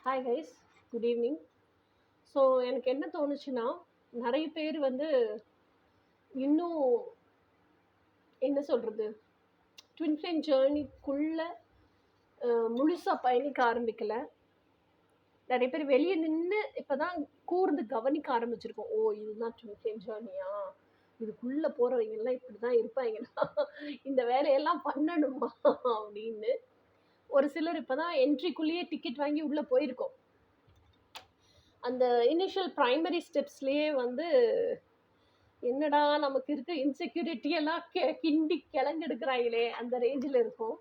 Hi guys, good evening. So எனக்கு என்ன தோணுச்சுன்னா, நிறைய பேர் வந்து இன்னும் என்ன சொல்கிறது, ட்வின் ஃப்ளேம் ஜேர்னிக்குள்ளே முழுசாக பயணிக்க ஆரம்பிக்கல. நிறைய பேர் வெளியே நின்று இப்போ தான் கூர்ந்து கவனிக்க ஆரம்பிச்சிருக்கோம். ஓ, இதுதான் ட்வின் ஃப்ளேம் ஜேர்னியா, இதுக்குள்ளே போகிறவங்கெல்லாம் இப்படி தான் இருப்பாங்கன்னா இந்த வேலையெல்லாம் பண்ணணுமா அப்படின்னு ஒரு சிலர் இப்போ தான் என்ட்ரிக்குள்ளேயே டிக்கெட் வாங்கி உள்ளே போயிருக்கோம். அந்த இனிஷியல் ப்ரைமரி ஸ்டெப்ஸ்லேயே வந்து என்னடா நமக்கு இருக்க இன்செக்யூரிட்டி எல்லாம் கிண்டி கிளங்கெடுக்கிறாங்களே அந்த ரேஞ்சில் இருக்கும்.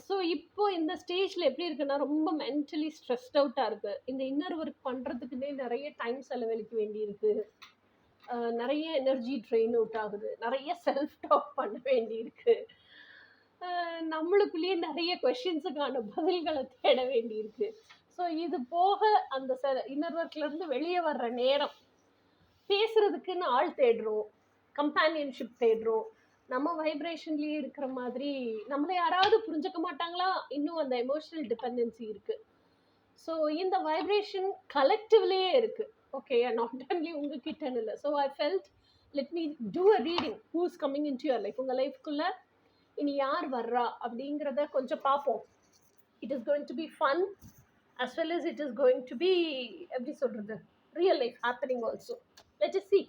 ஸோ இப்போ இந்த ஸ்டேஜில் எப்படி இருக்குன்னா, ரொம்ப மென்டலி ஸ்ட்ரெஸ்ட் அவுட்டாக இருக்குது. இந்த இன்னர் ஒர்க் பண்ணுறதுக்குன்னே நிறைய டைம் செலவழிக்க வேண்டியிருக்கு. நிறைய எனர்ஜி ட்ரெயின் அவுட் ஆகுது. நிறைய செல்ஃப் டாக் பண்ண வேண்டியிருக்கு. நம்மளுக்குள்ளேயே நிறைய கொஷின்ஸுக்கான பதில்களை தேட வேண்டியிருக்கு. ஸோ இது போக அந்த இன்னர் ஒர்க்லேருந்து வெளியே வர்ற நேரம் பேசுறதுக்குன்னு ஆள் தேடுறோம், கம்பேனியன்ஷிப் தேடுறோம். நம்ம வைப்ரேஷன்லேயே இருக்கிற மாதிரி நம்மளை யாராவது புரிஞ்சுக்க மாட்டாங்களா, இன்னும் அந்த எமோஷனல் டிபெண்டன்சி இருக்குது. ஸோ இந்த வைப்ரேஷன் கலெக்டிவ்லேயே இருக்குது. ஓகே, நாட் ஒன்லி உங்ககிட்டன்னு இல்லை. So I felt let me do a reading who's coming in to your life. உங்கள் லைஃப்குள்ளே இனி யார் வர்றா அப்படிங்கிறத கொஞ்சம் பார்ப்போம். It is going to be fun as well as it is going to be எப்படி சொல்கிறது, real life happening also. Let us see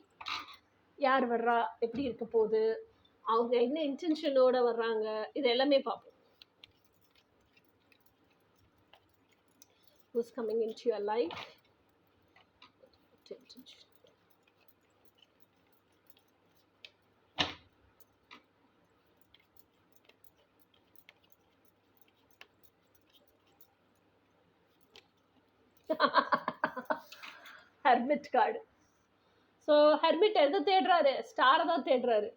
யார் வர்றா, எப்படி இருக்க போகுது, அவங்க என்ன இன்டென்ஷனோட வர்றாங்க, இது எல்லாமே பார்ப்போம். who's coming into your life. Hermit card. So hermit எதை தேடுறாரு? ஸ்டாரை தான் தேடுறாரு.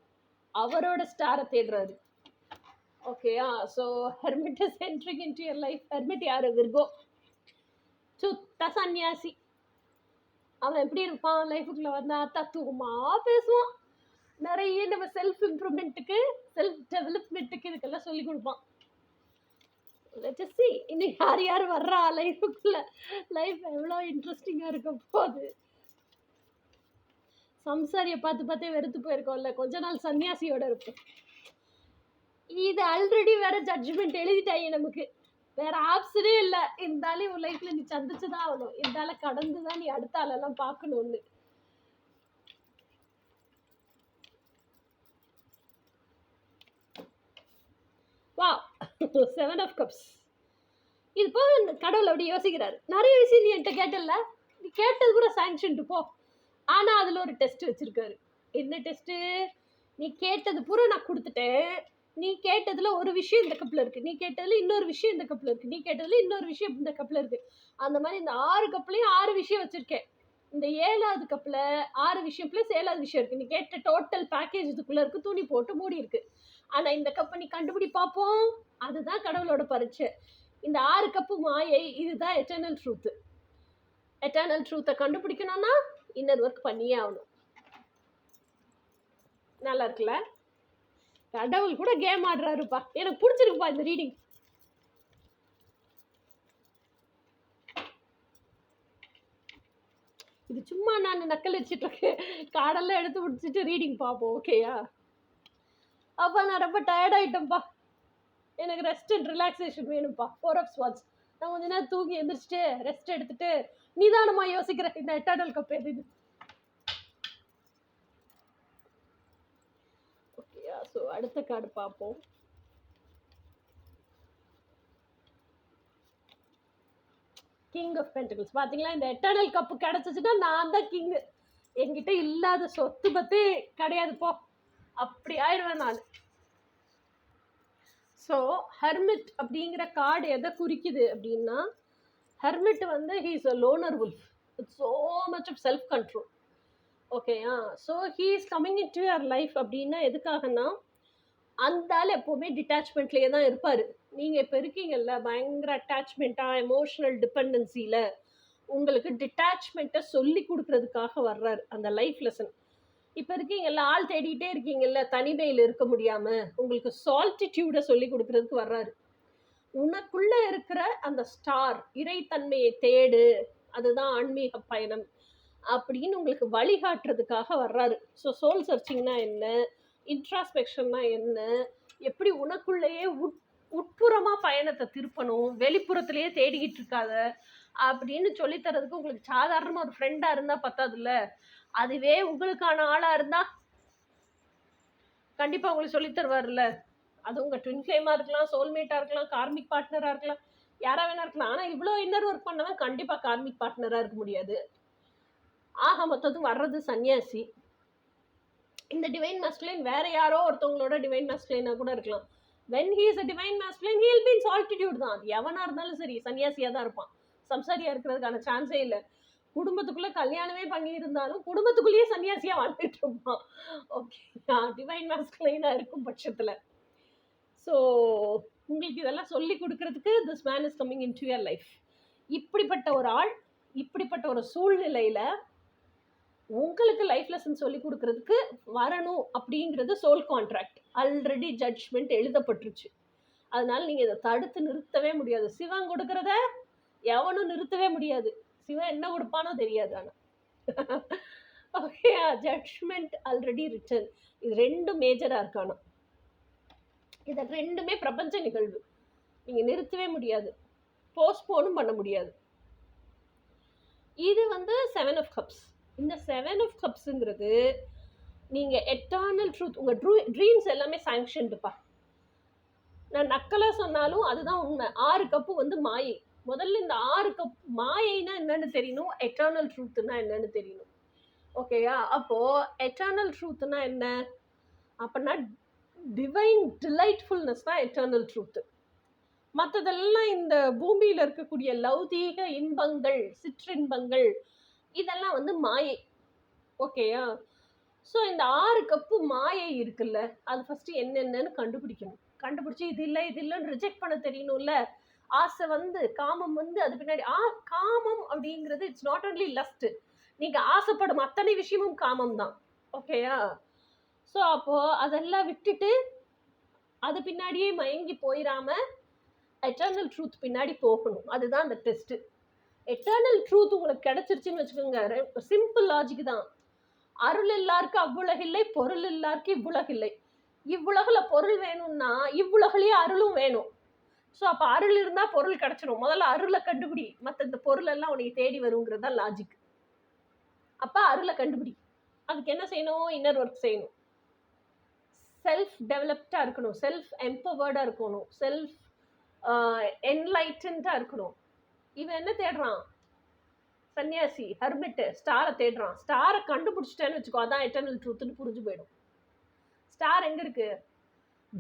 அவரோட ஸ்டாரை தேடுறாரு. ஓகேயா? So hermit is entering into your life. Hermit யாரு? விர்கோ. சுத்த சன்னியாசி. அவன் எப்படி இருப்பான் லைஃபுக்குள்ள வந்தா? தத்துவமா பேசுவான். நிறைய நம்ம செல்ஃப் இம்ப்ரூவ்மெண்ட்டுக்கு, செல்ஃப் டெவலப்மெண்ட்டுக்கு இதுக்கெல்லாம் சொல்லி கொடுப்பான். Let us see இன்னும் யார் யார் வர்றா லைஃபுக்குள்ள. லைஃப் எவ்வளோ இன்ட்ரெஸ்டிங்காக இருக்க போகுது. சம்சாரியை பார்த்து பார்த்தே வெறுத்து போயிருக்கோம்ல, கொஞ்ச நாள் சன்னியாசியோட இருப்போம். இது ஆல்ரெடி வேற ஜட்ஜ்மெண்ட் எழுதிட்டாங்க நமக்கு, வேற ஆப்ஷனே இல்லை. இருந்தாலும் உன் லைஃப்ல நீ சந்திச்சுதான் ஆகணும், இருந்தாலும் கடந்துதான் நீ அடுத்த ஆளெல்லாம் பார்க்கணும்னு. வா, 7 of Cups. இது போக கடவுள் அப்படி யோசிக்கிறாரு. நிறைய விஷயம் நீ என்கிட்ட கேட்டல, நீ கேட்டது கூட சாங்ஷன்ட்டு போ. ஆனால் அதில் ஒரு டெஸ்ட் வச்சுருக்காரு. என்ன டெஸ்ட்டு? நீ கேட்டது பூரா நான் கொடுத்துட்டேன். நீ கேட்டதில் ஒரு விஷயம் இந்த கப்பில் இருக்குது, நீ கேட்டதில் இன்னொரு விஷயம் இந்த கப்பில் இருக்குது, நீ கேட்டதில் இன்னொரு விஷயம் இந்த கப்பில் இருக்குது. அந்த மாதிரி இந்த 6 கப்லேயும் 6 விஷயம் வச்சுருக்கேன். இந்த 7வது கப்பில் 6 விஷயம் ப்ளஸ் 7வது விஷயம் இருக்குது. நீ கேட்ட டோட்டல் பேக்கேஜ் இதுக்குள்ளே இருக்குது, துணி போட்டு மூடி இருக்குது. ஆனால் இந்த கப்பை நீ கண்டுபிடி பார்ப்போம். அதுதான் கடவுளோட பரீட்சை. இந்த 6 கப்பு மாயை, இதுதான் எட்டர்னல் ட்ரூத்து. எட்டர்னல் ட்ரூத்தை கண்டுபிடிக்கணும்னா இன்னர் ஒர்க் பண்ணியே ஆகணும். நல்லா இருக்குல்ல? கடவுள் கூட கேம் ஆடுறாருப்பா. எனக்கு பிடிச்சிருக்குப்பா இந்த ரீடிங். இது சும்மா நான் நக்கல் வச்சுட்டு இருக்கேன். காடெல்லாம் எடுத்து முடிச்சுட்டு ரீடிங் பார்ப்போம். ஓகேயா? அப்பா நான் ரொம்ப டயர்ட் ஆகிட்டேன்ப்பா, எனக்கு ரெஸ்ட் அண்ட் ரிலாக்ஸேஷன் வேணும்ப்பா. 4 of Swords. நான் கொஞ்ச நேரம் தூங்கி எழுந்திரிச்சிட்டு ரெஸ்ட் எடுத்துட்டு நிதானமாக யோசிக்கிறேன் இந்த எட்டர்னல் கப் எது. ஓகேயா? ஸோ அடுத்த கார்டு பார்ப்போம். King of Pentacles. பார்த்தீங்களா, இந்த எட்டர்னல் கப்பு கிடச்சிச்சுன்னா நான் தான் கிங்கு. என்கிட்ட இல்லாத சொத்து பற்றி கிடையாது போ, அப்படி ஆயிடுவேன் நான். ஸோ ஹெர்மிட் அப்படிங்கிற கார்டு எதை குறிக்குது அப்படின்னா, ஹெர்மிட் வந்து he is a loner wolf with so much of self control. ஓகேயா? So he is coming in to your life அப்படின்னா எதுக்காகனா, அந்த ஆள் எப்போவுமே டிட்டாச்மெண்ட்லேயே தான் இருப்பார். நீங்கள் இப்போ இருக்கீங்கல்ல பயங்கர அட்டாச்மெண்ட்டாக, எமோஷ்னல் டிபெண்டன்சியில், உங்களுக்கு டிட்டாச்மெண்ட்டை சொல்லி கொடுக்குறதுக்காக வர்றாரு அந்த லைஃப் லெசன். இப்போ இருக்கீங்கல்ல, ஆள் தேடிக்கிட்டே இருக்கீங்கல்ல, தனிமையில் இருக்க முடியாமல் உங்களுக்கு சால்டிடியூடை சொல்லி கொடுக்குறதுக்கு வர்றாரு. உனக்குள்ள இருக்கிற அந்த ஸ்டார் இறைத்தன்மையை தேடு, அதுதான் ஆன்மீக பயணம் அப்படின்னு உங்களுக்கு வழிகாட்டுறதுக்காக வர்றாரு. ஸோ சோல் சர்ச்சிங்னா என்ன, இன்ட்ராஸ்பெக்ஷன்னா என்ன, எப்படி உனக்குள்ளேயே உட்புறமா பயணத்தை திருப்பணும், வெளிப்புறத்திலேயே தேடிக்கிட்டு இருக்காத அப்படின்னு சொல்லித்தரதுக்கு உங்களுக்கு சாதாரணமாக ஒரு ஃப்ரெண்டாக இருந்தால் பத்தாதுல்ல, அதுவே உங்களுக்கான ஆளாக இருந்தால் கண்டிப்பாக உங்களுக்கு சொல்லித்தருவார்ல. அது உங்கள் ட்வின் ஃப்ளேமாக இருக்கலாம், சோல்மேட்டாக இருக்கலாம், கார்மிக் பார்ட்னராக இருக்கலாம், யாராக வேணா இருக்கலாம். ஆனால் இவ்வளோ இன்னர் ஒர்க் பண்ணவன் கண்டிப்பாக கார்மிக் பார்ட்னராக இருக்க முடியாது. ஆக மொத்தத்துக்கு வர்றது சன்னியாசி. இந்த டிவைன் மாஸ்குலைன் வேற யாரோ ஒருத்தவங்களோட டிவைன் மாஸ்குலைனாக கூட இருக்கலாம். when he is a divine masculine he will be in solitude தான். அது எவனா இருந்தாலும் சரி சன்னியாசியா தான் இருப்பான். சம்சாரியா இருக்கிறதுக்கான சான்ஸே இல்லை. குடும்பத்துக்குள்ள கல்யாணமே பண்ணி இருந்தாலும் குடும்பத்துக்குள்ளேயே சன்னியாசியா வாழ்ந்துட்டு இருப்பான். ஓகே, டிவைன் மாஸ்குலைனா இருக்கும் பட்சத்துல. ஸோ உங்களுக்கு இதெல்லாம் சொல்லி கொடுக்கறதுக்கு this man is coming in to your life. இப்படிப்பட்ட ஒரு ஆள் இப்படிப்பட்ட ஒரு சூழ்நிலையில உங்களுக்கு லைஃப் லெசன் சொல்லி கொடுக்கறதுக்கு வரணும் அப்படிங்கிறது சோல் கான்ட்ராக்ட். ஆல்ரெடி ஜட்ஜ்மெண்ட் எழுதப்பட்டுருச்சு. அதனால நீங்கள் இதை தடுத்து நிறுத்தவே முடியாது. சிவன் கொடுக்கறத எவனும் நிறுத்தவே முடியாது. சிவன் என்ன கொடுப்பானோ தெரியாது. ஆனால் ஓகே, ஜட்ஜ்மெண்ட் ஆல்ரெடி ரிட்டன். இது ரெண்டும் மேஜராக இருக்கானோ. இது ரெண்டுமே பிரபஞ்ச நிகழ்வு. நீங்கள் நிறுத்தவே முடியாது, போஸ்ட்போனும் பண்ண முடியாது. இது வந்து 7 of Cups. இந்த 7 of Cupsங்கிறது நீங்கள் எட்டர்னல் ட்ரூத், உங்கள் ட்ரீம்ஸ் எல்லாமே சாங்ஷன்டுப்பா. நான் நக்கலாக சொன்னாலும் அதுதான் உண்மை. 6 கப்பு வந்து மாயை. முதல்ல இந்த 6 கப் மாயைனா என்னன்னு தெரியணும், எட்டர்னல் ட்ரூத்னா என்னன்னு தெரியணும். ஓகேயா? அப்போது எட்டர்னல் ட்ரூத்னா என்ன அப்படின்னா டிவைன் டிலைட்ஃபுல்னஸ் தான் எட்டர்னல் ட்ரூத்து. மற்றதெல்லாம் இந்த பூமியில் இருக்கக்கூடிய லௌதீக இன்பங்கள், சிற்றின்பங்கள், இதெல்லாம் வந்து மாயை. ஓகேயா? ஸோ இந்த 6 கப்பு மாயை இருக்குல்ல, அது ஃபஸ்ட்டு என்னென்னு கண்டுபிடிக்கணும். கண்டுபிடிச்சி இது இல்லை இது இல்லைன்னு ரிஜெக்ட் பண்ண தெரியணும்ல. ஆசை வந்து, காமம் வந்து அது பின்னாடி காமம் அப்படிங்கிறது இட்ஸ் நாட் ஒன்லி லஸ்ட். நீங்கள் ஆசைப்படும் அத்தனை விஷயமும் காமம் தான். ஓகேயா? ஸோ அப்போது அதெல்லாம் விட்டுட்டு அது பின்னாடியே மயங்கி போயிடாம எட்டர்னல் ட்ரூத் பின்னாடி போகணும். அதுதான் அந்த டெஸ்ட்டு. எட்டர்னல் ட்ரூத் உங்களுக்கு கிடைச்சிருச்சுன்னு வச்சுக்கோங்க, சிம்பிள் லாஜிக் தான். அருள் எல்லாருக்கும் அவ்வுலகில்லை, பொருள் எல்லாருக்கும் இவ்வுலகில்லை. இவ்வுலகில் பொருள் வேணும்னா இவ்வுலகிலேயே அருளும் வேணும். ஸோ அப்போ அருள் இருந்தால் பொருள் கிடைச்சிடும். முதல்ல அருளை கண்டுபிடி, மற்ற இந்த பொருள் எல்லாம் உனக்கு தேடி வருங்கிறது தான் லாஜிக். அப்போ அருளை கண்டுபிடி. அதுக்கு என்ன செய்யணும்? இன்னர் ஒர்க் செய்யணும். செல்ஃப் டெவலப்டாக இருக்கணும், செல்ஃப் எம்பவர்டாக இருக்கணும், செல்ஃப் என்லைட்டன்டாக இருக்கணும். இவன் என்ன தேடுறான்? சன்னியாசி, ஹர்மிட்டு, ஸ்டாரை தேடுறான். ஸ்டாரை கண்டுபிடிச்சிட்டேன்னு வச்சுக்கோ, அதான் எட்டர்னல் ட்ரூத்துன்னு புரிஞ்சு போயிடும். ஸ்டார் எங்கே இருக்கு?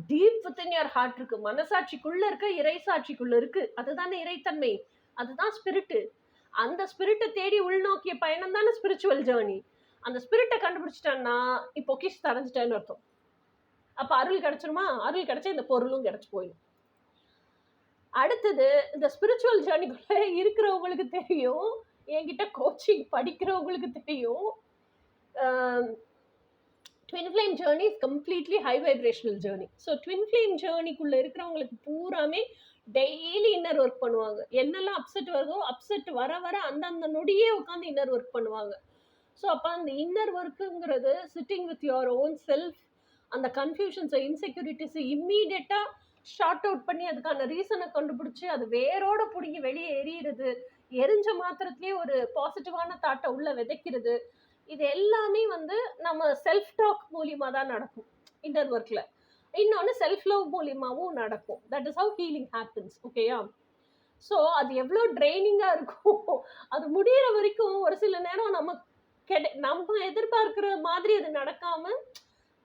டீப் வித்தின் யுவர் ஹார்ட் இருக்கு. மனசாட்சிக்குள்ள இருக்கு, இறைசாட்சிக்குள்ள இருக்கு. அதுதானே இறைத்தன்மை, அதுதான் ஸ்பிரிட்டு. அந்த ஸ்பிரிட்டை தேடி உள்நோக்கிய பயணம் தானே ஸ்பிரிச்சுவல் ஜேர்னி. அந்த ஸ்பிரிட்டை கண்டுபிடிச்சிட்டான்னா இப்போ பொக்கிஷத்தை அடைஞ்சிட்டேன்னு அர்த்தம். அப்போ அருள் கிடைச்சிருமா? அருள் கிடைச்சா இந்த பொருளும் கிடைச்சி போயிடும். அடுத்தது இந்த ஸ்பிரிச்சுவல் ஜேர்னிக்குள்ளே இருக்கிறவங்களுக்கு தெரியும், என்கிட்ட கோச்சிங் படிக்கிறவங்களுக்கு தெரியும், twin flame journey is completely high vibrational journey. So twin flame ஜேர்னிக்குள்ளே இருக்கிறவங்களுக்கு பூராமே டெய்லி இன்னர் ஒர்க் பண்ணுவாங்க. என்னெல்லாம் அப்செட் வருதோ அப்செட் வர வர அந்தந்த நொடியே உட்காந்து இன்னர் ஒர்க் பண்ணுவாங்க. ஸோ அப்போ அந்த இன்னர் ஒர்க்குங்கிறது sitting with your own self, அந்த கன்ஃபியூஷன்ஸை, இன்செக்யூரிட்டிஸை இம்மீடியட்டாக ஷார்ட் அவுட் பண்ணி அதுக்கான ரீசனை கண்டுபிடிச்சி அது வேரோட பிடிங்கி வெளியே எரியிறது, எரிஞ்ச மாத்திரத்துலேயே ஒரு பாசிட்டிவான தாட்டை உள்ளே விதைக்கிறது. இது எல்லாமே வந்து நம்ம செல்ஃப் டாக் மூலியமாக தான் நடக்கும் இன்னர் ஒர்க்கில். இன்னொன்று செல்ஃப் லவ் மூலியமாகவும் நடக்கும். That is how healing happens. ஓகேயா? ஸோ அது எவ்வளோ ட்ரைனிங்காக இருக்கும். அது முடிகிற வரைக்கும் ஒரு சில நேரம் நம்ம எதிர்பார்க்குற மாதிரி அது நடக்காமல்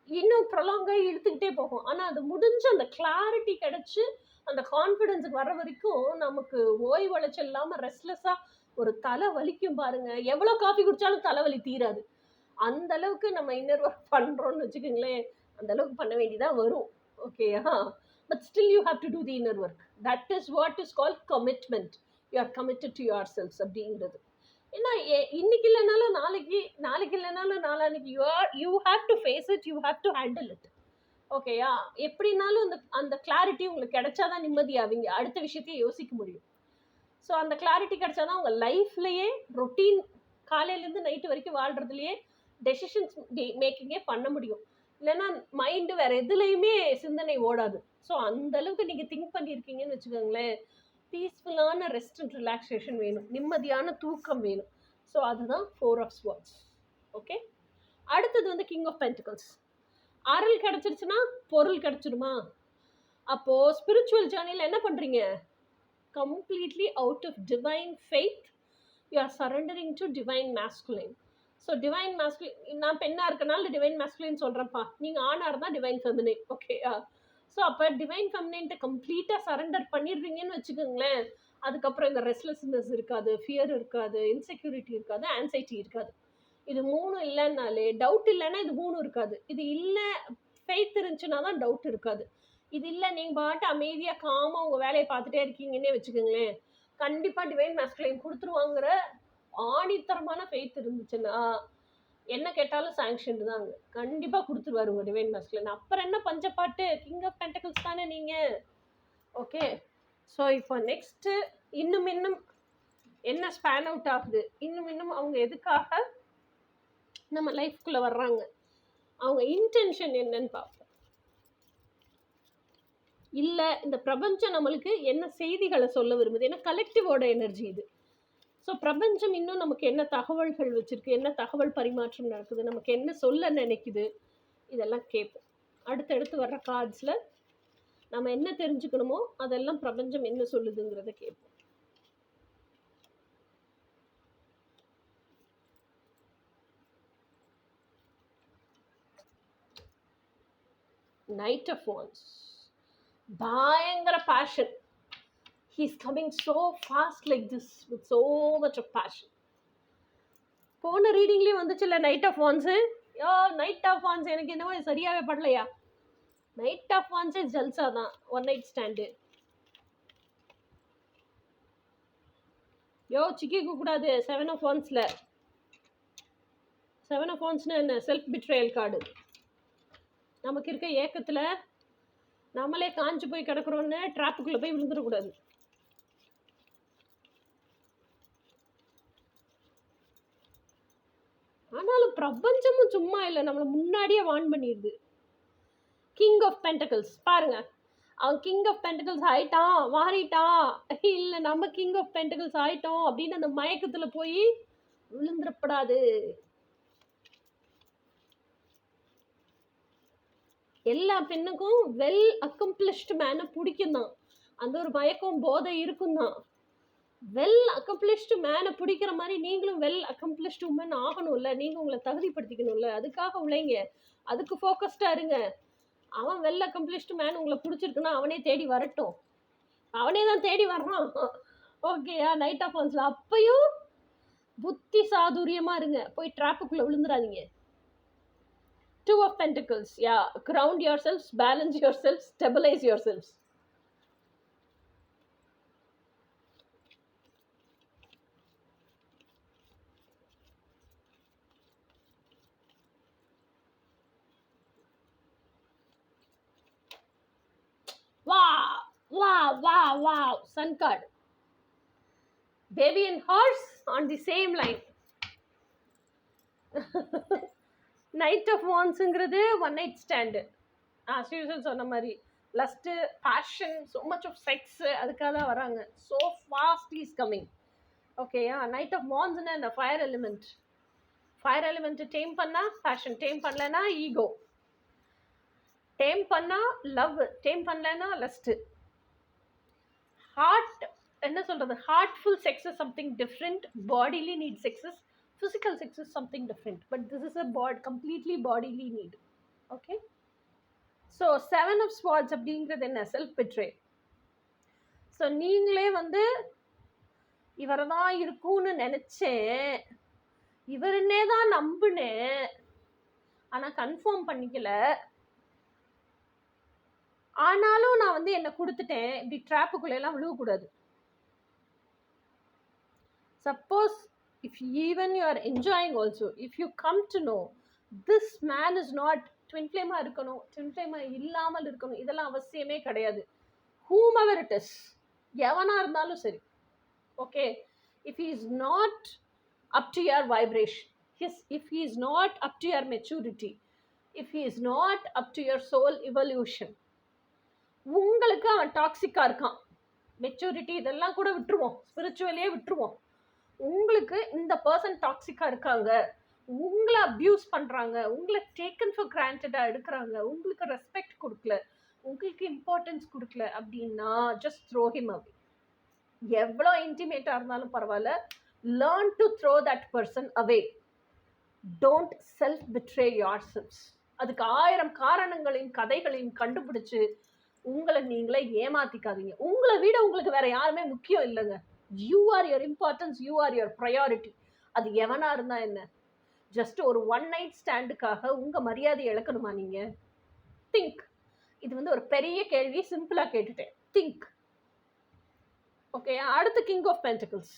இன்னும் ப்ரொலாங்காக இழுத்துக்கிட்டே போகும். ஆனால் அது முடிஞ்சு அந்த கிளாரிட்டி கிடச்சி அந்த கான்ஃபிடென்ஸுக்கு வர வரைக்கும் நமக்கு ஓய்வழைச்சல் இல்லாமல் ரெஸ்ட்லெஸ்ஸாக ஒரு தலை வலிக்கும் பாருங்க. எவ்வளோ காஃபி குடித்தாலும் தலைவலி தீராது. அந்த அளவுக்கு நம்ம இன்னர் ஒர்க் பண்ணுறோன்னு வச்சுக்கோங்களேன், அந்த அளவுக்கு பண்ண வேண்டியதாக வரும். ஓகேயா? But still you have to do the inner work. That is what is called commitment. You are committed to your selfs அப்படிங்கிறது. ஏன்னா இன்னைக்கு இல்லைனாலும் நாளைக்கு, நாளைக்கு இல்லைனாலும் நாளான்னைக்கு you have to face it, you have to handle it. ஓகேயா? எப்படினாலும் அந்த அந்த கிளாரிட்டி உங்களுக்கு கிடைச்சாதான் நிம்மதியாவீங்க, அடுத்த விஷயத்தையே யோசிக்க முடியும். ஸோ அந்த கிளாரிட்டி கிடைச்சாதான் உங்கள் லைஃப்லேயே ரொட்டீன் காலையிலேருந்து நைட்டு வரைக்கும் வாழ்கிறதுலையே டெசிஷன்ஸ் மேக்கிங்கே பண்ண முடியும். இல்லைன்னா மைண்டு வேறு எதுலேயுமே சிந்தனை ஓடாது. ஸோ அந்த அளவுக்கு நீங்கள் திங்க் பண்ணியிருக்கீங்கன்னு வச்சுக்கோங்களேன், பீஸ்ஃபுல்லான ரெஸ்ட் அண்ட் ரிலாக்ஸேஷன் வேணும், நிம்மதியான தூக்கம் வேணும். ஸோ அதுதான் 4 of Swords. ஓகே, அடுத்தது வந்து கிங் ஆஃப் பென்டிகல்ஸ். அருள் கிடச்சிருச்சுன்னா பொருள் கிடச்சிருமா? அப்போது ஸ்பிரிச்சுவல் ஜேர்னியில் என்ன பண்ணுறீங்க? Completely out of divine faith, you are surrendering to divine masculine. So divine masculine, நான் பெண்ணா இருக்கனால divine masculine சொல்றேன்ப்பா, நீங்க ஆணா இருந்தா divine feminine. ஓகேயா? ஸோ அப்போ டிவைன் ஃபெமினின்ட்ட கம்ப்ளீட்டாக சரண்டர் பண்ணிடுறீங்கன்னு வச்சுக்கோங்களேன், அதுக்கப்புறம் இந்த ரெஸ்ட்லெஸ்னஸ் இருக்காது, ஃபியர் இருக்காது, இன்செக்யூரிட்டி இருக்காது, ஆன்சைட்டி இருக்காது. இது 3 இல்லைன்னாலே, டவுட் இல்லைன்னா இது 3 இருக்காது. இது இல்லை, ஃபெய்த் இருந்துச்சுன்னா தான் டவுட் இருக்காது. இது இல்லை, நீங்கள் பாட்டு அமைதியாக காமாக உங்கள் வேலையை பார்த்துட்டே இருக்கீங்கன்னே வச்சுக்கோங்களேன், கண்டிப்பாக டிவைன் மேஸ்குலைன் கொடுத்துருவாங்கிற ஆணித்தரமான ஃபெய்த் இருந்துச்சுன்னா என்ன கேட்டாலும் சாங்ஷன் தாங்க, கண்டிப்பாக கொடுத்துருவாரு உங்கள் டிவைன் மேஸ்குலைன். அப்புறம் என்ன பஞ்சப்பாட்டு, கிங் ஆஃப் பென்டக்கிள்ஸ் தானே நீங்கள். ஓகே, ஸோ இப்போ நெக்ஸ்ட்டு இன்னும் என்ன ஸ்பேன் அவுட் ஆகுது, இன்னும் அவங்க எதுக்காக நம்ம லைஃப்குள்ளே வர்றாங்க, அவங்க இன்டென்ஷன் என்னன்னு பார்ப்போம். இல்லை இந்த பிரபஞ்சம் நம்மளுக்கு என்ன செய்திகளை சொல்ல விரும்புது, ஏன்னா கலெக்டிவோட எனர்ஜி இது. ஸோ பிரபஞ்சம் இன்னும் நமக்கு என்ன தகவல்கள் வச்சுருக்கு, என்ன தகவல் பரிமாற்றம் நடக்குது, நமக்கு என்ன சொல்ல நினைக்குது, இதெல்லாம் கேட்போம். அடுத்தடுத்து வர்ற கார்ட்ஸில் நம்ம என்ன தெரிஞ்சுக்கணுமோ அதெல்லாம் பிரபஞ்சம் என்ன சொல்லுதுங்கிறத கேட்போம். Knight of Wands. பயங்கர fashion. He's coming so fast like this with so much of passion. போன ரீடிங்லேயே வந்துச்சுல்ல knight of wands. Knight of wands எனக்கு என்னவோ சரியாகவே படலையா? நைட் ஆஃப் வான்ஸே ஜல்சா தான், ஒன் நைட் ஸ்டாண்டு. சிக்கிக்க கூடாது 7 of Wandsல. 7 of Wandsனா என்ன? Self betrayal card. நமக்கு இருக்க ஏக்கத்தில் நம்மளே காஞ்சு போய் கிடக்குறோன்னு ட்ராப்புக்குள்ளே போய் விழுந்துடக்கூடாது. ஆனாலும் பிரபஞ்சமும் சும்மா இல்லை, நம்மளை முன்னாடியே வார்ன் பண்ணிடுது. கிங் ஆஃப் பென்டக்கிள்ஸ் பாருங்க, அவன் கிங் ஆஃப் பென்டக்கிள்ஸ் ஆயிட்டான், மாறிட்டான், இல்லை நம்ம கிங் ஆஃப் பென்டக்கிள்ஸ் ஆயிட்டோம் அப்படின்னு அந்த மயக்கத்தில் போய் விழுந்துடப்படாது. எல்லா பெண்ணுக்கும் வெல் அக்கம்ப்ளிஷ்டு மேனை பிடிக்கும் தான், அந்த ஒரு மயக்கம் போதை இருக்கும் தான். வெல் அக்கம்ப்ளிஷ்டு மேனை பிடிக்கிற மாதிரி நீங்களும் வெல் அக்கம்ப்ளிஷ்டு உமன் ஆகணும்ல, நீங்கள் உங்களை தகுதிப்படுத்திக்கணும்ல, அதுக்காக உழைங்க, அதுக்கு ஃபோக்கஸ்டாக இருங்க. அவன் வெல் அக்கம்ப்ளிஷ்டு மேன் உங்களை பிடிச்சிருக்குன்னா அவனே தேடி வரட்டும், அவனே தான் தேடி வர்றான். ஓகேயா? நைட் ஆஃப் வான்ஸில் அப்பையும் புத்தி சாதுரியமாக இருங்க, போய் ட்ராப்புக்குள்ளே விழுந்துடாதீங்க. 2 of Pentacles, yeah, ground yourselves, balance yourselves, stabilize yourselves. Wow, Sun card. Baby and horse on the same line. Knight of வான்ஸுங்கிறது ஒன் நைட் ஸ்டாண்டு. ஸ்ரீசன் சொன்ன மாதிரி lust, passion, so much of sex, அதுக்காக தான் வராங்க. So fast is coming. ஓகேயா? Knight of வான்ஸ்னா இந்த fire element. Fire element tame பண்ணால் பேஷன், டேம் பண்ணலைன்னா ஈகோ, டேம் பண்ணால் லவ், டேம் பண்ணலைன்னா லஸ்ட்டு. ஹார்ட் என்ன சொல்கிறது, heartful sex is something different, bodily need sexes, physical sex is something different, but this is a completely bodily need. Okay, so 7 of Swords அப்படிங்கிறது என்ன? Self betray. So நீங்களே வந்து இவரை தான் இருக்கும்னு நினச்சேன், இவருன்னே தான் நம்பினேன், ஆனால் கன்ஃபார்ம் பண்ணிக்கல, ஆனாலும் நான் வந்து என்னை கொடுத்துட்டேன், இப்படி ட்ராப்புக்குள்ளெல்லாம் விழுவக்கூடாது. Suppose if even you are enjoying also, if you come to know this man is not twin ஃப்ளேமாக இருக்கணும், ட்வின் ஃப்ளேமாக இல்லாமல் இருக்கணும், இதெல்லாம் அவசியமே கிடையாது. whomever it is, எவனா இருந்தாலும் சரி. Okay, if he is not up to your vibration, if he is not up to your maturity, if he is not up to your soul evolution, உங்களுக்கு அவன் டாக்ஸிக்கா இருக்கான். மெச்சூரிட்டி இதெல்லாம் கூட விட்டுருவோம், ஸ்பிரிச்சுவலியே விட்டுருவோம். உங்களுக்கு இந்த பர்சன் டாக்ஸிக்கா இருக்காங்க, உங்களை அப்யூஸ் பண்றாங்க, உங்களை டேக்கன் ஃபார் கிராண்டடா எடுக்கிறாங்க, உங்களுக்கு ரெஸ்பெக்ட் கொடுக்கல, உங்களுக்கு இம்பார்ட்டன்ஸ் கொடுக்கல அப்படின்னா ஜஸ்ட் த்ரோ ஹிம் அவே. எவ்வளோ இன்டிமேட்டா இருந்தாலும் பரவாயில்ல, learn to throw that person away. Don't self betray your selves. அதுக்கு 1000 காரணங்களையும் கதைகளையும் கண்டுபிடிச்சு உங்களை நீங்களே ஏமாத்திக்காதீங்க. உங்களை விட உங்களுக்கு வேற யாருமே முக்கியம் இல்லைங்க. You are your importance, you are your priority. அது எவனா இருந்தா என்ன? ஜஸ்ட் ஒரு ஒன் நைட் ஸ்டாண்டுக்காக உங்க மரியாதையை இழக்கணுமா நீங்க? திங்க். இது வந்து ஒரு பெரிய கேள்வி, சிம்பிளா கேட்டுட்டேன். திங்க். ஓகே, அடுத்து கிங் ஆஃப் பென்டிகிள்ஸ்.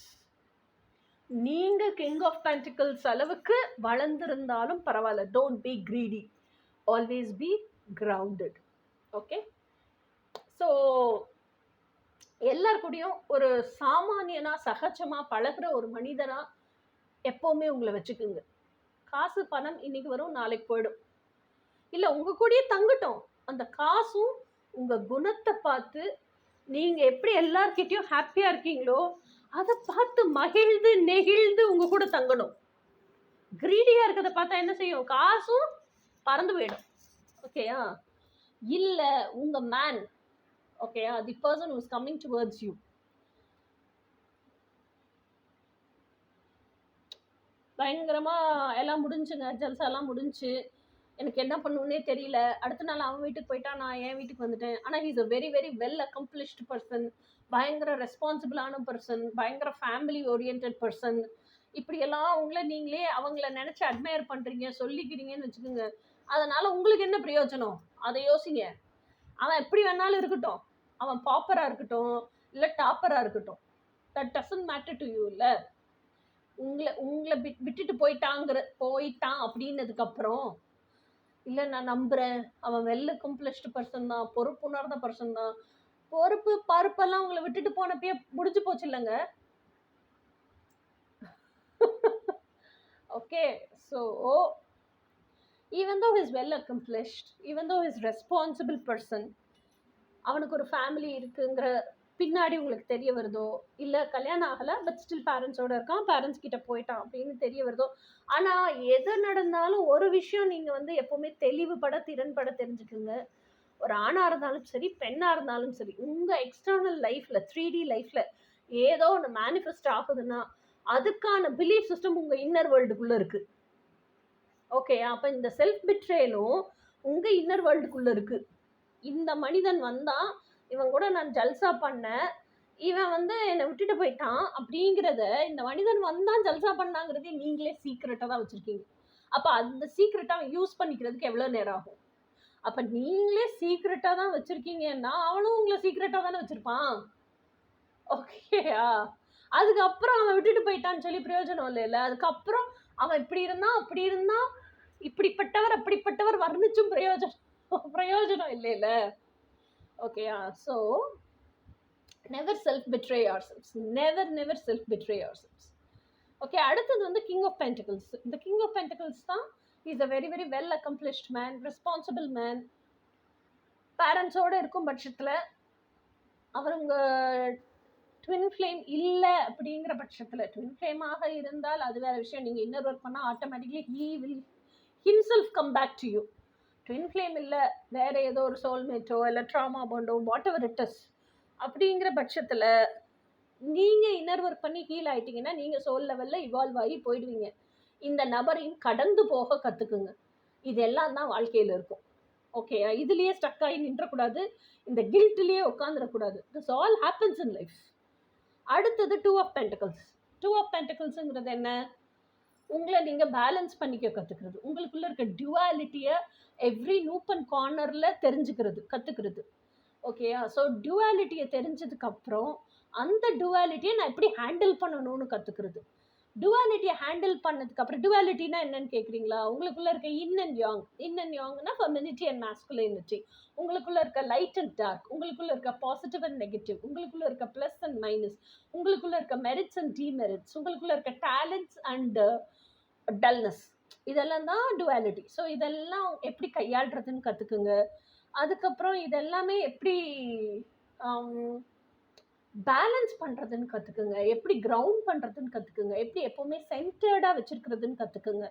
நீங்க கிங் ஆஃப் பென்டிகிள்ஸ் அளவுக்கு வளர்ந்திருந்தாலும் பரவாயில்ல, don't be greedy, always be grounded. Okay, so எல்லாருக்கூடையும் ஒரு சாமானியனா சகஜமா பழகுற ஒரு மனிதனா எப்பவுமே உங்களை வச்சுக்குங்க. காசு பணம் இன்னைக்கு வரும், நாளைக்கு போயிடும். இல்லை உங்க கூடயே தங்கட்டும். அந்த காசும் உங்க குணத்தை பார்த்து நீங்க எப்படி எல்லார்கிட்டயும் ஹாப்பியா இருக்கீங்களோ அதை பார்த்து மகிழ்ந்து நெகிழ்ந்து உங்க கூட தங்கணும். கிரீடியா இருக்கிறத பார்த்தா என்ன செய்யும்? காசும் பறந்து போயிடும். ஓகேயா? இல்ல உங்க மேன், ஓகேயா, the person who is coming towards you, பயங்கரமா எல்லாம் முடிஞ்சுங்க, ஜல்சாலாம் முடிஞ்சு, எனக்கு என்ன பண்ணுன்னே தெரியல, அடுத்த நாள் அவன் வீட்டுக்கு போயிட்டான், நான் என் வீட்டுக்கு வந்துட்டேன். ஆனால் he's a very very well accomplished person, பயங்கர ரெஸ்பான்சிபிளான பர்சன், பயங்கர ஃபேமிலி ஓரியன்ட் பர்சன். இப்படியெல்லாம் உங்களை நீங்களே அவங்கள நினச்சி அட்மையர் பண்ணுறீங்க, சொல்லிக்கிறீங்கன்னு வச்சுக்கோங்க. அதனால் உங்களுக்கு என்ன பிரயோஜனம்? அதை யோசிங்க. அவன் எப்படி வேணாலும் இருக்கட்டும், அவன் பாப்பராக இருக்கட்டும் இல்லை டாப்பராக இருக்கட்டும், that doesn't matter to you. இல்லை உங்களை விட்டுட்டு போயிட்டான் அப்படின்னதுக்கப்புறம், இல்லை நான் நம்புகிறேன் அவன் வெல் அக்கம்ப்ளிஷ்டு பர்சன் தான், பொறுப்புணர்ந்த பர்சன் தான், பொறுப்பு பருப்பெல்லாம் உங்களை விட்டுட்டு போனப்பயே முடிஞ்சு போச்சு இல்லைங்க. Okay, so even though he's well accomplished, even though he's responsible person, அவனுக்கு ஒரு ஃபேமிலி இருக்குங்கிற பின்னாடி உங்களுக்கு தெரிய வருதோ, இல்லை கல்யாணம் ஆகலை பட் ஸ்டில் பேரண்ட்ஸோடு இருக்கான், பேரண்ட்ஸ் கிட்ட போயிட்டான் அப்படின்னு தெரிய வருதோ, ஆனால் எது நடந்தாலும் ஒரு விஷயம் நீங்கள் வந்து எப்போவுமே தெளிவுபட திறன்பட தெரிஞ்சுக்குங்க. ஒரு ஆணாக இருந்தாலும் சரி, பெண்ணாக இருந்தாலும் சரி, உங்கள் எக்ஸ்டர்னல் லைஃப்பில் 3D லைஃப்பில் ஏதோ ஒன்று மேனிஃபெஸ்ட் ஆகுதுன்னா அதுக்கான பிலீஃப் சிஸ்டம் உங்கள் இன்னர் வேர்ல்டுக்குள்ளே இருக்குது. ஓகே, அப்போ இந்த செல்ஃப் பிட்ரேலும் உங்கள் இன்னர் வேர்ல்டுக்குள்ளே இருக்குது. இந்த மனிதன் வந்தான், இவன் கூட நான் ஜல்சா பண்ணேன், இவன் வந்து என்னை விட்டுட்டு போயிட்டான் அப்படிங்கிறத, இந்த மனிதன் வந்தான் ஜல்சா பண்ணாங்கிறதே நீங்களே சீக்ரெட்டாக தான் வச்சுருக்கீங்க. அப்போ அந்த சீக்ரெட்டாக அவன் யூஸ் பண்ணிக்கிறதுக்கு எவ்வளோ நேரம் ஆகும்? அப்போ நீங்களே சீக்ரெட்டாக தான் வச்சுருக்கீங்கன்னா அவனும் உங்களை சீக்ரெட்டாக தானே வச்சுருப்பான். ஓகேயா? அதுக்கப்புறம் அவன் விட்டுட்டு போயிட்டான்னு சொல்லி பிரயோஜனம் இல்லைல்ல. அதுக்கப்புறம் அவன் இப்படி இருந்தான் அப்படி இருந்தான், இப்படிப்பட்டவர் அப்படிப்பட்டவர் வர்ணிச்சும் பிரயோஜனம் இல்லைல்ல. ஓகேயா? So never self betray your selves, never self betray your selves. Okay, அடுத்தது வந்து கிங் ஆஃப் பென்டிகிள்ஸ். இந்த கிங் ஆஃப் பென்டிகிள்ஸ் தான் is a very very well accomplished man, responsible man. பேரண்ட்ஸோடு இருக்கும் பட்சத்தில் அவர் உங்கள் ட்வின் ஃப்ளேம் இல்லை அப்படிங்கிற பட்சத்தில், ட்வின் ஃப்ளேமாக இருந்தால் அது வேறு விஷயம், நீங்கள் இன்னர் ஒர்க் பண்ணால் automatically he will himself come back to you. Twin flame இல்லை, வேறு ஏதோ ஒரு சோல்மேட்டோ இல்லை ட்ராமா பாண்டோ வாட் எவர் இட் இஸ் அப்படிங்கிற பட்சத்தில் நீங்கள் இன்னர் ஒர்க் பண்ணி ஹீல் ஆகிட்டிங்கன்னா நீங்கள் சோல் லெவலில் இவால்வ் ஆகி போயிடுவீங்க. இந்த நபரையும் கடந்து போக கற்றுக்குங்க. இதெல்லாம் தான் வாழ்க்கையில் இருக்கும். ஓகே, இதுலேயே ஸ்டக் ஆகி நின்றக்கூடாது, இந்த கில்ட்லேயே உட்காந்துடக்கூடாது. This all happens in life. அடுத்தது 2 ஆஃப் பென்டிகிள்ஸ். 2 ஆஃப் பென்டிகிள்ஸுங்கிறது என்ன? உங்களை நீங்கள் பேலன்ஸ் பண்ணிக்க கற்றுக்கிறது, உங்களுக்குள்ளே இருக்க டியூவாலிட்டியை எவ்ரி நூப் அண்ட் கார்னரில் தெரிஞ்சுக்கிறது, கற்றுக்கிறது. ஓகேயா? ஸோ டியூவாலிட்டியை தெரிஞ்சதுக்கப்புறம் அந்த டியூவாலிட்டியை நான் எப்படி ஹேண்டில் பண்ணணும்னு கற்றுக்கிறது. டுவாலிட்டியை ஹேண்டில் பண்ணதுக்கு அப்புறம், டுவாலிட்டினா என்னன்னு கேட்குறீங்களா? உங்களுக்குள்ள இருக்க yin and yang. Yin and யாங்னா ஃபெமினிட்டி அண்ட் மாஸ்குலினிட்டி. உங்களுக்குள்ள இருக்க லைட் அண்ட் டார்க், உங்களுக்குள்ள இருக்க பாசிட்டிவ் அண்ட் நெகட்டிவ், உங்களுக்குள்ள இருக்க ப்ளஸ் அண்ட் மைனஸ், உங்களுக்குள்ள இருக்க மெரிட்ஸ் அண்ட் டிமெரிட்ஸ், உங்களுக்குள்ள இருக்க டேலண்ட்ஸ் அண்ட் டல்னஸ், இதெல்லாம் தான் டுவாலிட்டி. ஸோ இதெல்லாம் எப்படி கையாளுறதுன்னு கற்றுக்குங்க. அதுக்கப்புறம் இதெல்லாமே எப்படி பேலன்ஸ் பண்ணுறதுன்னு கற்றுக்குங்க, எப்படி கிரவுண்ட் பண்ணுறதுன்னு கற்றுக்குங்க, எப்படி எப்போவுமே சென்டர்டாக வச்சுருக்கிறதுன்னு கற்றுக்குங்க.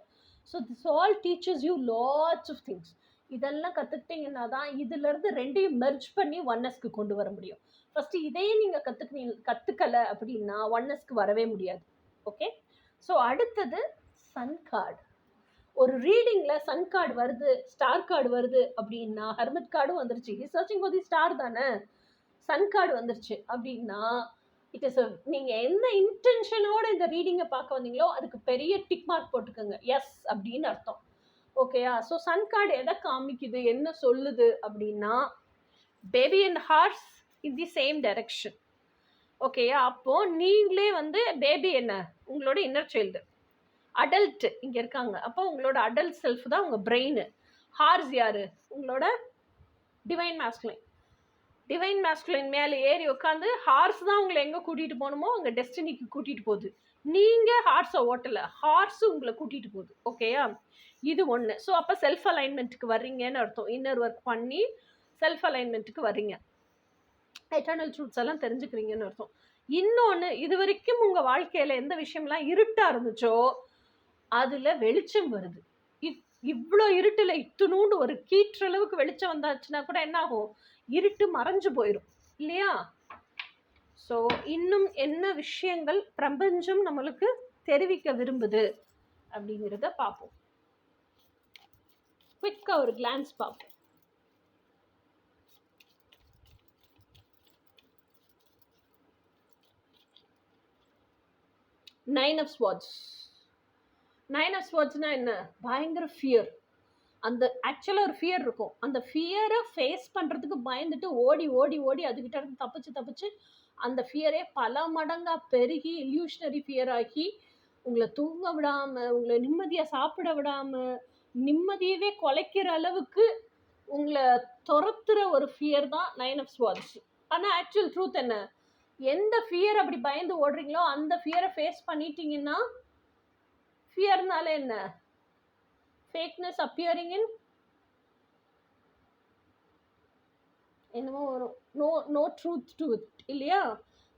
So this all teachers you lots of things. இதெல்லாம் கற்றுக்கிட்டிங்கன்னா தான் இதிலேருந்து ரெண்டையும் மெர்ஜ் பண்ணி ஒன்னஸ்க்கு கொண்டு வர முடியும். ஃபஸ்ட்டு இதையே நீங்கள் கற்றுக்கலை அப்படின்னா ஒன்னஸ்க்கு வரவே முடியாது. ஓகே, ஸோ அடுத்தது சன் கார்டு. ஒரு ரீடிங்கில் சன் கார்டு வருது, ஸ்டார் கார்டு வருது அப்படின்னா, ஹெர்மிட் கார்டும் வந்துருச்சு, சர்ச்சிங் ஃபார் தி ஸ்டார் தானே, சன் கார்டு வந்துருச்சு அப்படின்னா இட் இஸ் நீங்கள் எந்த இன்டென்ஷனோட இந்த ரீடிங்கை பார்க்க வந்தீங்களோ அதுக்கு பெரிய டிக் மார்க் போட்டுக்கோங்க, எஸ் அப்படின்னு அர்த்தம். ஓகேயா? ஸோ சன் கார்டு எதை காமிக்குது, என்ன சொல்லுது அப்படின்னா, baby and horse in the same direction. ஓகேயா? அப்போது நீங்களே வந்து பேபி என்ன, உங்களோட இன்னர் சைல்டு. அடல்ட் இங்கே இருக்காங்க, அப்போ உங்களோட அடல்ட் செல்ஃப் தான் உங்கள் பிரெயின். ஹார்ஸ் யார், உங்களோட டிவைன் மாஸ்குலைன். டிவைன் மாஸ்குலைன் மேலே ஏறி உட்காந்து ஹார்ஸ் தான் உங்களை எங்கே கூட்டிகிட்டு போகணுமோ அங்கே டெஸ்டினிக்கு கூட்டிகிட்டு போகுது. நீங்கள் ஹார்ஸை ஓட்டலை, ஹார்ஸு உங்களை கூட்டிகிட்டு போகுது. ஓகேயா? இது ஒன்று. ஸோ அப்போ செல்ஃப் அலைன்மெண்ட்டுக்கு வர்றீங்கன்னு அர்த்தம். இன்னர் ஒர்க் பண்ணி செல்ஃப் அலைன்மெண்ட்டுக்கு வர்றீங்க, எட்டர்னல் ட்ரூத்ஸ் எல்லாம் தெரிஞ்சுக்கிறீங்கன்னு அர்த்தம். இன்னொன்று, இது வரைக்கும் உங்கள் வாழ்க்கையில் எந்த விஷயம்லாம் இருட்டாக இருந்துச்சோ அதில் வெளிச்சம் வருது. இவ்வளோ இருட்டில் இத்துணூண்டு ஒரு கீற்றளவுக்கு வெளிச்சம் வந்தாச்சுன்னா கூட என்ன ஆகும், இருட்டு மறைஞ்சு போயிடும் இல்லையா? ஸோ இன்னும் என்ன விஷயங்கள் பிரபஞ்சம் நம்மளுக்கு தெரிவிக்க விரும்புது அப்படிங்கிறத பார்ப்போம். குவிக்காக ஒரு கிளான்ஸ் பார்ப்போம். Nine of swords. Nine of ஸ்வார்ட்ஸ்னா என்ன, பயங்கர ஃபியர். அந்த ஆக்சுவலாக ஒரு ஃபியர் இருக்கும், அந்த ஃபியரை ஃபேஸ் பண்ணுறதுக்கு பயந்துட்டு ஓடி ஓடி ஓடி அதுக்கிட்ட இருந்து தப்பிச்சு அந்த ஃபியரே பல மடங்காக பெருகி இல்யூஷனரி ஃபியர் ஆகி உங்களை தூங்க விடாமல், உங்களை நிம்மதியாக சாப்பிட விடாமல், நிம்மதியவே குலைக்கிற அளவுக்கு உங்களை துரத்துற ஒரு ஃபியர் தான் நைன் ஆஃப் ஸ்வார்ட்ஸ். ஆனால் ஆக்சுவல் ட்ரூத் என்ன, எந்த ஃபியர் அப்படி பயந்து ஓடுறீங்களோ அந்த ஃபியரை ஃபேஸ் பண்ணிட்டீங்கன்னா, ஃபியர்னால என்ன, ஃபேக்னஸ் அப்பியரிங் இன் என்னமோ வரும், நோ ட்ரூத் டு இட் இல்லையா?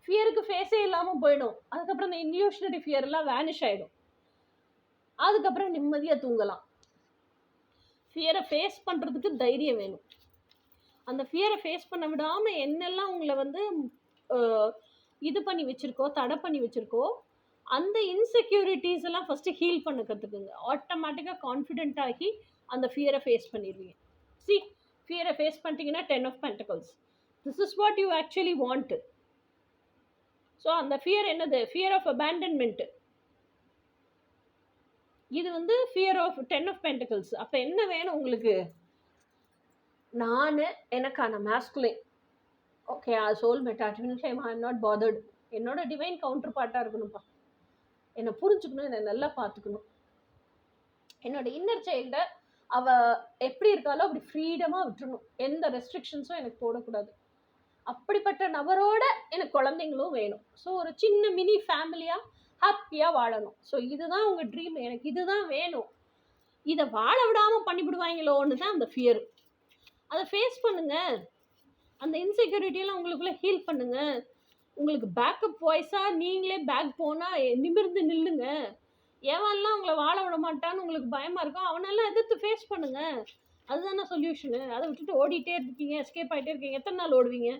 ஃபியருக்கு ஃபேஸே இல்லாமல் போயிடும். அதுக்கப்புறம் இந்த இல்யூஷனரி ஃபியர்லாம் வேனிஷ் ஆகிடும். அதுக்கப்புறம் நிம்மதியாக தூங்கலாம். ஃபியரை ஃபேஸ் பண்ணுறதுக்கு தைரியம் வேணும். அந்த ஃபியரை ஃபேஸ் பண்ண விடாமல் என்னெல்லாம் உங்களை வந்து இது பண்ணி வச்சுருக்கோ, தடை பண்ணி வச்சுருக்கோ, அந்த இன்செக்யூரிட்டிஸ் எல்லாம் ஃபஸ்ட்டு ஹீல் பண்ண கற்றுக்குங்க. ஆட்டோமேட்டிக்காக கான்ஃபிடென்ட் ஆகி அந்த ஃபியரை ஃபேஸ் பண்ணிடுவீங்க. சி, ஃபியரை ஃபேஸ் பண்ணிட்டீங்கன்னா 10 of Pentacles. This is what you actually want. So அந்த ஃபியர் என்னது, ஃபியர் ஆஃப் அபேண்டன்மெண்ட்டு. இது வந்து ஃபியர் ஆஃப் 10 of Pentacles. அப்போ என்ன வேணும் உங்களுக்கு, நான் எனக்கான masculine, okay, soulmate, twin flame, I am not bothered, என்னோட டிவைன் கவுண்டர் பார்ட்டாக இருக்கணும்ப்பா, என்னை புரிஞ்சுக்கணும், என்னை நல்லா பார்த்துக்கணும், என்னோட இன்னர் சைல்டை அவள் எப்படி இருக்காலோ அப்படி ஃப்ரீடமாக விட்டுறணும், எந்த ரெஸ்ட்ரிக்ஷன்ஸும் எனக்கு போடக்கூடாது. அப்படிப்பட்ட நபரோட எனக்கு குழந்தைங்களும் வேணும். ஸோ ஒரு சின்ன மினி ஃபேமிலியாக ஹாப்பியாக வாழணும். ஸோ இதுதான் உங்கள் ட்ரீம், எனக்கு இதுதான் வேணும். இதை வாழ விடாமல் பண்ணிவிடுவாங்களோன்னு தான் அந்த ஃபியர். அதை ஃபேஸ் பண்ணுங்கள். அந்த இன்செக்யூரிட்டியெல்லாம் உங்களுக்குள்ளே ஹீல் பண்ணுங்கள். உங்களுக்கு பேக்கப் வாய்ஸாக நீங்களே பேக் போனால் நிமிர்ந்து நில்லுங்க. எவன்லாம் உங்களை வாழ விட மாட்டான்னு உங்களுக்கு பயமாக இருக்கும், அவனெல்லாம் எதிர்த்து ஃபேஸ் பண்ணுங்கள். அதுதானே சொல்யூஷனு. அதை விட்டுட்டு ஓடிட்டே இருக்கீங்க, எஸ்கேப் ஆகிட்டே இருக்கீங்க. எத்தனை நாள் ஓடுவீங்க?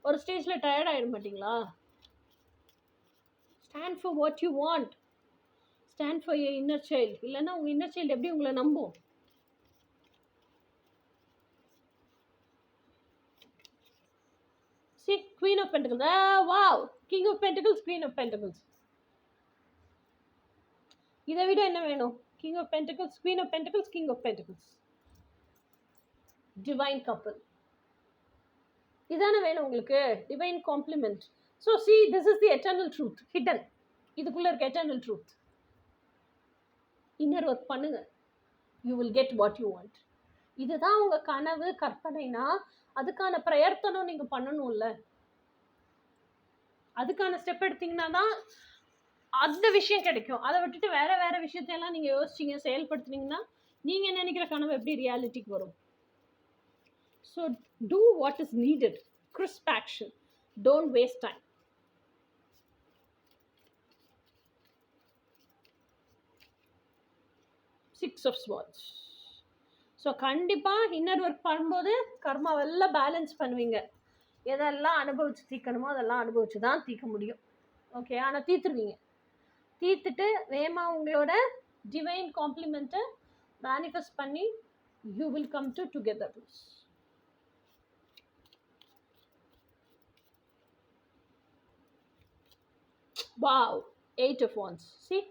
ஒரு ஸ்டேஜில் டயர்ட் ஆகிட மாட்டிங்களா? Stand for what you want. Stand for your inner child. இல்லைன்னா உங்கள் இன்னர் சைல்டு எப்படி உங்களை நம்பும்? See, Queen of Pentacles. Ah, wow. King of Pentacles, Queen of Pentacles. இதை விட என்ன வேணும்? King of Pentacles, Queen of Pentacles, King of Pentacles. Divine couple. இதானே வேணும் உங்களுக்கு, divine complement. So see, this is the eternal truth, hidden. இதுக்குள்ளே இருக்க eternal truth. Inner work பண்ணுங்க, you will get what you want. இதுதான் உங்கள் கனவு கற்பனைனா அதுக்கான பிரயத்தனம் நீங்கள் பண்ணணும்ல. அதுக்கான ஸ்டெப் எடுத்தீங்கன்னா தான் அந்த விஷயம் கிடைக்கும். அதை விட்டுட்டு வேற வேற விஷயத்தையெல்லாம் நீங்கள் யோசிச்சிங்க செயல்படுத்துனீங்கன்னா நீங்கள் நினைக்கிற கனவு எப்படி ரியாலிட்டிக்கு வரும்? So do what is needed, crisp action, don't waste time. Six of Swords. So கண்டிப்பாக இன்னர் ஒர்க் பண்ணும்போது கர்மாவெல்லாம் பேலன்ஸ் பண்ணுவீங்க. எதெல்லாம் அனுபவிச்சு தீர்க்கணுமோ அதெல்லாம் அனுபவிச்சு தான் தீர்க்க முடியும். ஓகே, ஆனால் தீர்த்துருவீங்க. தீர்த்துட்டு வேகமாக உங்களோட டிவைன் காம்ப்ளிமெண்ட்டை மேனிஃபெஸ்ட் பண்ணி you will come to togetherness. Wow, 8 of Wands. See,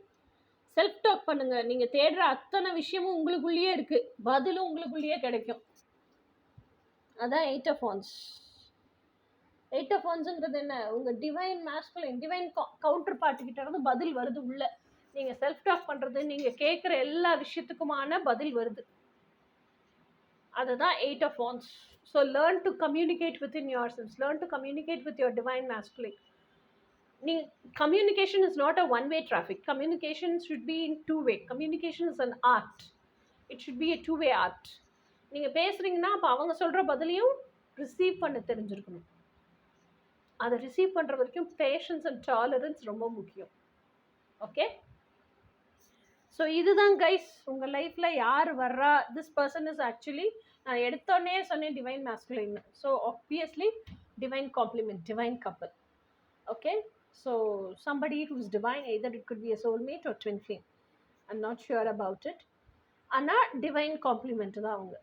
self talk பண்ணுங்க. நீங்க தேடுற அத்தனை விஷயமும் உங்களுக்குள்ளேயே இருக்கு, பதிலும் உங்களுக்குள்ளேயே கிடைக்கும். அதான் 8 of Wands. 8 of Wandsங்கிறது என்ன? உங்க divine masculine, divine counter party கிட்ட இருந்து பதில் வருது உள்ள. நீங்க செல்ஃப் டாக் பண்றது, நீங்க கேட்குற எல்லா விஷயத்துக்குமான பதில் வருது. அதுதான் 8 of Wands. So learn to communicate within your selves, learn to communicate with your divine masculine. Communication is not a one-way traffic. Communication should be in two-way. Communication is an art. It should be a two-way art. நீங்கள் பேசுகிறீங்கன்னா அப்போ அவங்க சொல்கிற பதிலையும் receive பண்ண தெரிஞ்சிருக்கணும். அதை receive பண்ணுற வரைக்கும் பேஷன்ஸ் அண்ட் டாலரன்ஸ் ரொம்ப முக்கியம். ஓகே, ஸோ இதுதான் கைஸ் உங்கள் லைஃப்பில் யார் வர்றா. திஸ் பர்சன் இஸ் ஆக்சுவலி, நான் எடுத்தோடனே சொன்னேன் divine masculine. So obviously divine complement, divine couple. Okay, so somebody who's divine, either it could be a soulmate or twin flame, I'm not sure about it. Ana divine complement da avanga,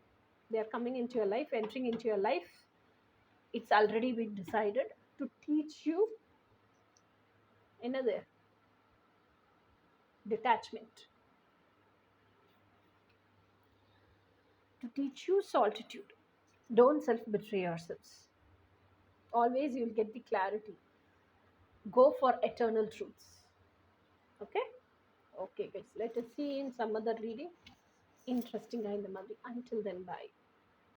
they are coming into your life, entering into your life. It's already been decided to teach you another detachment, to teach you solitude. Don't self betray yourselves. Always you'll get the clarity. Go for eternal truths. Okay guys, let us see in some other reading interesting in the month. Until then, bye.